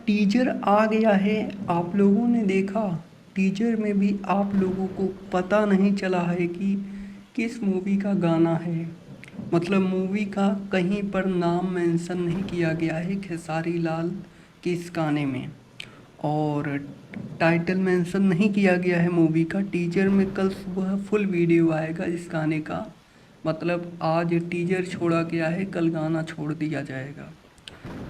Teaser आ गया है। आप लोगों ने देखा, टीजर में भी आप लोगों को पता नहीं चला है कि किस मूवी का गाना है। मतलब मूवी का कहीं पर नाम मेंशन नहीं किया गया है खेसारी लाल के इस गाने में, और टाइटल मेंशन नहीं किया गया है मूवी का। टीजर में कल सुबह फुल वीडियो आएगा इस गाने का। मतलब आज टीजर छोड़ा गया है, कल गाना छोड़ दिया जाएगा।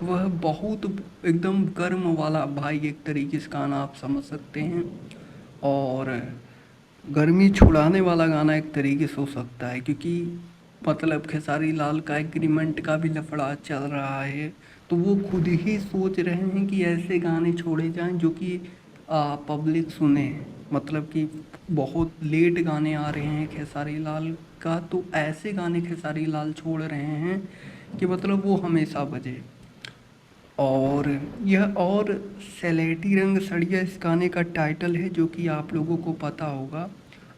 वह बहुत एकदम गर्म वाला भाई, एक तरीके से गाना आप समझ सकते हैं। और गर्मी छुड़ाने वाला गाना एक तरीके से हो सकता है, क्योंकि मतलब खेसारी लाल का एग्रीमेंट का भी लफड़ा चल रहा है। तो वो खुद ही सोच रहे हैं कि ऐसे गाने छोड़े जाएं जो कि पब्लिक सुने। मतलब कि बहुत लेट गाने आ रहे हैं खेसारी लाल का, तो ऐसे गाने खेसारी लाल छोड़ रहे हैं कि मतलब वो हमेशा बजे। और यह और सलेटी रंग सड़िया इस गाने का टाइटल है, जो कि आप लोगों को पता होगा।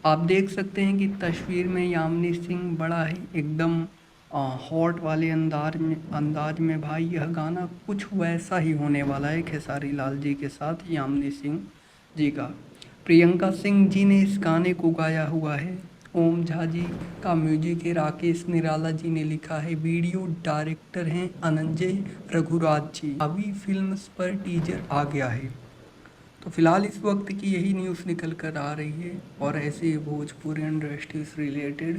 आप देख सकते हैं कि तस्वीर में यामिनी सिंह बड़ा ही एकदम हॉट वाले अंदाज में भाई, यह गाना कुछ वैसा ही होने वाला है खेसारी लाल जी के साथ यामिनी सिंह जी का। प्रियंका सिंह जी ने इस गाने को गाया हुआ है। ओम झा जी का म्यूजिक है, राकेश निराला जी ने लिखा है, वीडियो डायरेक्टर हैं अनंजय रघुराज जी। अभी फिल्म्स पर टीजर आ गया है। तो फिलहाल इस वक्त की यही न्यूज़ निकल कर आ रही है, और ऐसे भोजपुरी इंडस्ट्री से रिलेटेड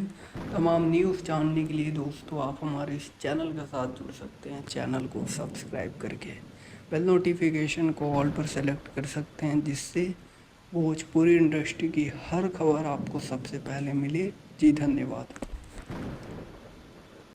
तमाम न्यूज़ जानने के लिए दोस्तों आप हमारे इस चैनल का साथ जुड़ सकते हैं। चैनल को सब्सक्राइब करके बेल नोटिफिकेशन को ऑल पर सेलेक्ट कर सकते हैं, जिससे भोजपुरी इंडस्ट्री की हर खबर आपको सबसे पहले मिले। जी धन्यवाद।